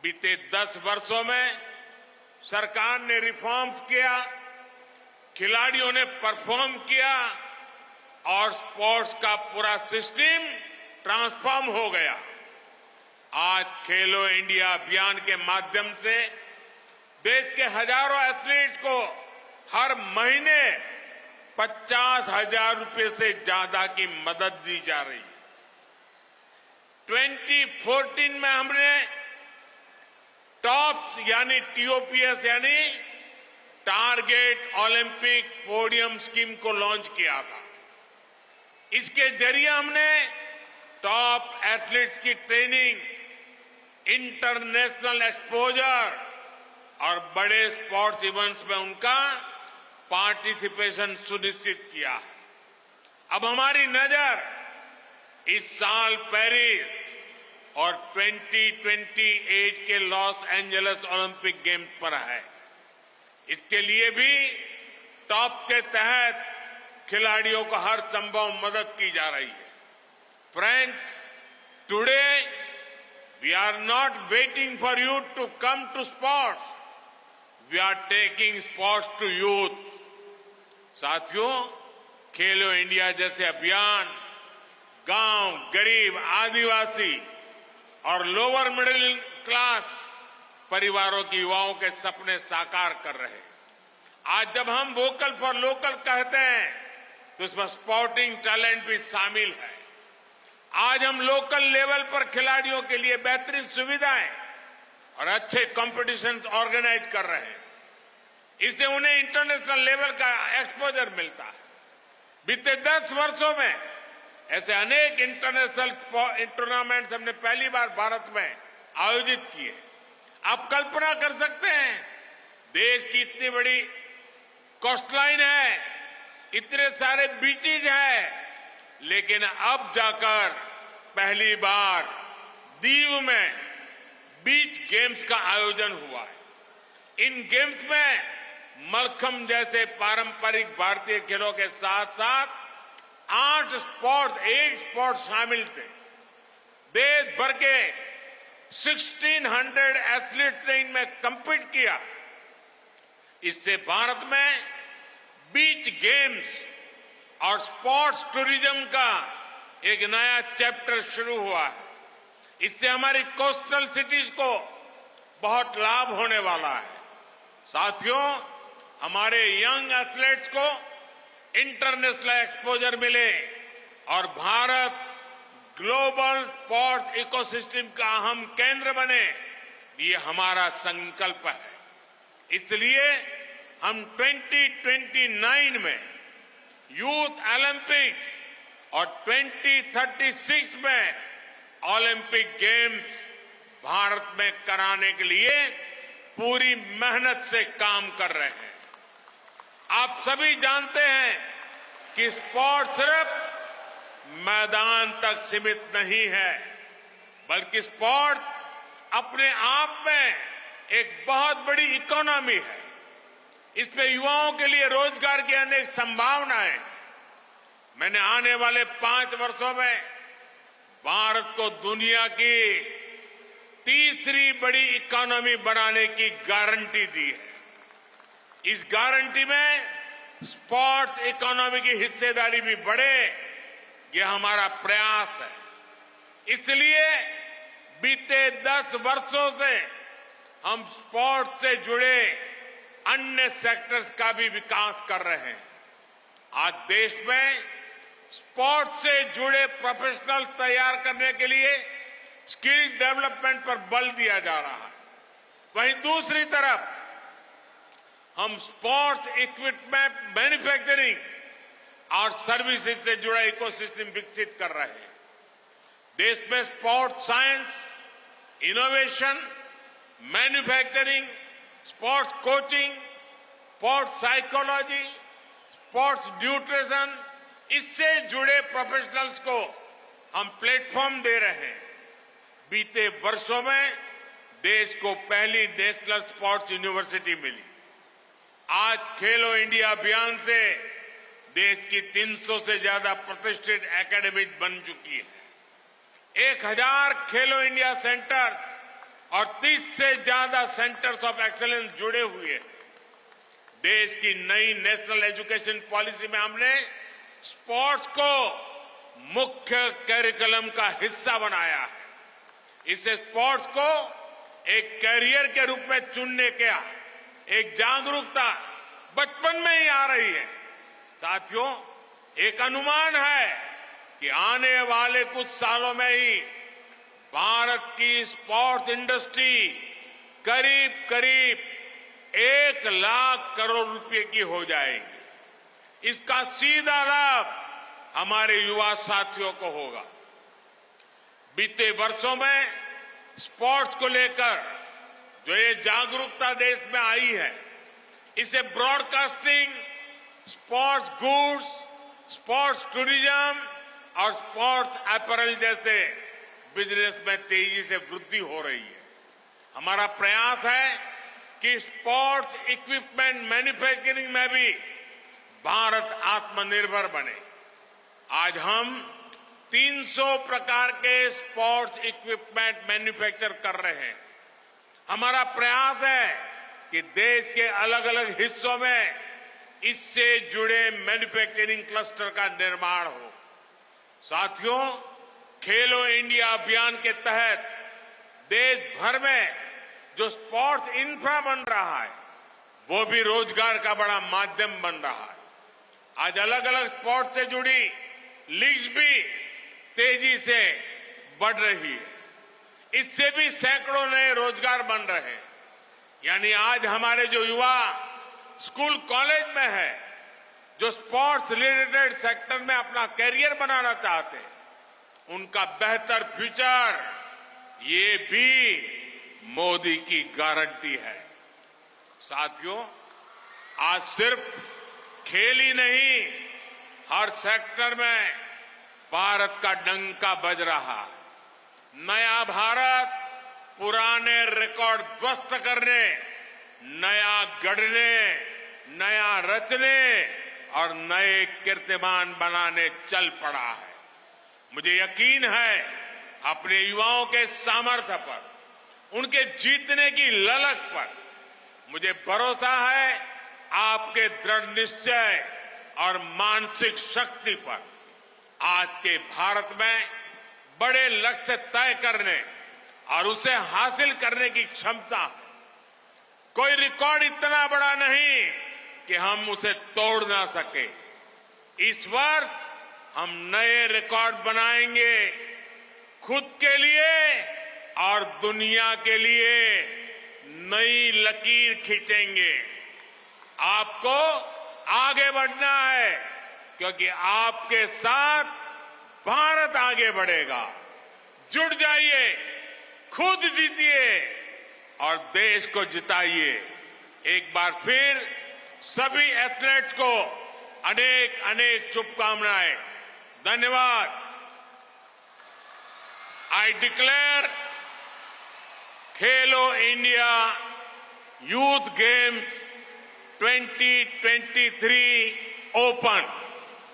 बीते 10 वर्षों में सरकार ने रिफॉर्म्स किया, खिलाड़ियों ने परफॉर्म किया और स्पोर्ट्स का पूरा सिस्टम ट्रांसफॉर्म हो गया। आज खेलो इंडिया अभियान के माध्यम से देश के हजारों एथलीट्स को हर महीने 50,000 रुपए से ज्यादा की मदद दी जा रही है। 2014 में हमने टॉप्स यानी TOPS यानी टारगेट ओलंपिक पोडियम स्कीम को लॉन्च किया था। इसके जरिए हमने टॉप एथलीट्स की ट्रेनिंग, इंटरनेशनल एक्सपोजर और बड़े स्पोर्ट्स इवेंट्स में उनका पार्टिसिपेशन सुनिश्चित किया है। अब हमारी नजर इस साल पेरिस और 2028 के लॉस एंजलिस ओलंपिक गेम्स पर है। इसके लिए भी टॉप के तहत खिलाड़ियों को हर संभव मदद की जा रही है। Friends, today we are not waiting for you to come to sports, we are taking sports to youth. साथियों, खेलो इंडिया जैसे अभियान गांव, गरीब, आदिवासी और लोअर मिडिल क्लास परिवारों के युवाओं के सपने साकार कर रहे हैं। आज जब हम वोकल फॉर लोकल कहते हैं तो इसमें स्पोर्टिंग टैलेंट भी शामिल है। आज हम लोकल लेवल पर खिलाड़ियों के लिए बेहतरीन सुविधाएं और अच्छे कॉम्पिटिशन्स ऑर्गेनाइज कर रहे हैं। इससे उन्हें इंटरनेशनल लेवल का एक्सपोजर मिलता है। बीते 10 वर्षों में ऐसे अनेक इंटरनेशनल टूर्नामेंट्स हमने पहली बार भारत में आयोजित किए। आप कल्पना कर सकते हैं, देश की इतनी बड़ी कोस्टलाइन है, इतने सारे बीचेज हैं, लेकिन अब जाकर पहली बार दीव में बीच गेम्स का आयोजन हुआ है। इन गेम्स में मलखंब जैसे पारंपरिक भारतीय खेलों के साथ साथ 8 स्पोर्ट्स शामिल थे। देश भर के 1600 एथलीट्स ने इनमें कम्पीट किया। इससे भारत में बीच गेम्स और स्पोर्ट्स टूरिज्म का एक नया चैप्टर शुरू हुआ है। इससे हमारी कोस्टल सिटीज को बहुत लाभ होने वाला है। साथियों, हमारे यंग एथलीट्स को इंटरनेशनल एक्सपोजर मिले और भारत ग्लोबल स्पोर्ट्स इकोसिस्टम का अहम केंद्र बने, ये हमारा संकल्प है। इसलिए हम 2029 में यूथ ओलंपिक्स और 2036 में ओलंपिक गेम्स भारत में कराने के लिए पूरी मेहनत से काम कर रहे हैं। आप सभी जानते हैं कि स्पोर्ट्स सिर्फ मैदान तक सीमित नहीं है, बल्कि स्पोर्ट्स अपने आप में एक बहुत बड़ी इकोनॉमी है। इसमें युवाओं के लिए रोजगार की अनेक संभावनाएं। मैंने आने वाले 5 वर्षों में भारत को दुनिया की तीसरी बड़ी इकोनॉमी बनाने की गारंटी दी है। इस गारंटी में स्पोर्ट्स इकोनॉमी की हिस्सेदारी भी बढ़े, यह हमारा प्रयास है। इसलिए बीते 10 वर्षों से हम स्पोर्ट्स से जुड़े अन्य सेक्टर्स का भी विकास कर रहे हैं। आज देश में स्पोर्ट्स से जुड़े प्रोफेशनल तैयार करने के लिए स्किल डेवलपमेंट पर बल दिया जा रहा है। वहीं दूसरी तरफ हम स्पोर्ट्स इक्विपमेंट मैन्युफैक्चरिंग और सर्विसेज से जुड़ा इकोसिस्टम विकसित कर रहे हैं। देश में sports science, innovation, manufacturing, sports coaching, sports psychology, sports nutrition, इससे जुड़े प्रोफेशनल्स को हम प्लेटफॉर्म दे रहे हैं। बीते वर्षों में देश को पहली नेशनल स्पोर्ट्स यूनिवर्सिटी मिली। आज खेलो इंडिया अभियान से देश की 300 से ज्यादा प्रतिष्ठित एकेडमी बन चुकी है। 1000 खेलो इंडिया सेंटर और 30 से ज्यादा सेंटर्स ऑफ एक्सीलेंस जुड़े हुए हैं। देश की नई नेशनल एजुकेशन पॉलिसी में हमने स्पोर्ट्स को मुख्य करिकुलम का हिस्सा बनाया है। इससे स्पोर्ट्स को एक कैरियर के रूप में चुनने का एक जागरूकता बचपन में ही आ रही है। साथियों, एक अनुमान है कि आने वाले कुछ सालों में ही भारत की स्पोर्ट्स इंडस्ट्री करीब करीब 1 लाख करोड़ रुपए की हो जाएगी। इसका सीधा लाभ हमारे युवा साथियों को होगा। बीते वर्षों में स्पोर्ट्स को लेकर जो ये जागरूकता देश में आई है, इसे broadcasting, sports goods, sports tourism और स्पोर्ट्स अपैरल जैसे बिजनेस में तेजी से वृद्धि हो रही है। हमारा प्रयास है कि स्पोर्ट्स इक्विपमेंट मैन्युफैक्चरिंग में भी भारत आत्मनिर्भर बने। आज हम 300 प्रकार के स्पोर्ट्स इक्विपमेंट मैन्युफैक्चर कर रहे हैं। हमारा प्रयास है कि देश के अलग अलग हिस्सों में इससे जुड़े मैन्युफैक्चरिंग क्लस्टर का निर्माण हो। साथियों, खेलो इंडिया अभियान के तहत देश भर में जो स्पोर्ट्स इंफ्रा बन रहा है, वो भी रोजगार का बड़ा माध्यम बन रहा है। आज अलग अलग स्पोर्ट्स से जुड़ी लीग्स भी तेजी से बढ़ रही है। इससे भी सैकड़ों नए रोजगार बन रहे हैं। यानी आज हमारे जो युवा स्कूल कॉलेज में है, जो स्पोर्ट्स रिलेटेड सेक्टर में अपना कैरियर बनाना चाहते हैं, उनका बेहतर फ्यूचर ये भी मोदी की गारंटी है। साथियों, आज सिर्फ खेल ही नहीं, हर सेक्टर में भारत का डंका बज रहा। नया भारत पुराने रिकॉर्ड ध्वस्त करने, नया गढ़ने, नया रचने और नए कीर्तिमान बनाने चल पड़ा है। मुझे यकीन है अपने युवाओं के सामर्थ्य पर, उनके जीतने की ललक पर, मुझे भरोसा है आपके दृढ़ निश्चय और मानसिक शक्ति पर। आज के भारत में बड़े लक्ष्य तय करने और उसे हासिल करने की क्षमता है। कोई रिकॉर्ड इतना बड़ा नहीं कि हम उसे तोड़ ना सके। इस वर्ष हम नए रिकॉर्ड बनाएंगे, खुद के लिए और दुनिया के लिए नई लकीर खींचेंगे। आपको आगे बढ़ना है, क्योंकि आपके साथ भारत आगे बढ़ेगा। जुड़ जाइए, खुद जीतिए और देश को जिताइए। एक बार फिर सभी एथलीट्स को अनेक अनेक शुभकामनाएं। धन्यवाद। I declare Khelo India youth games 2023 open.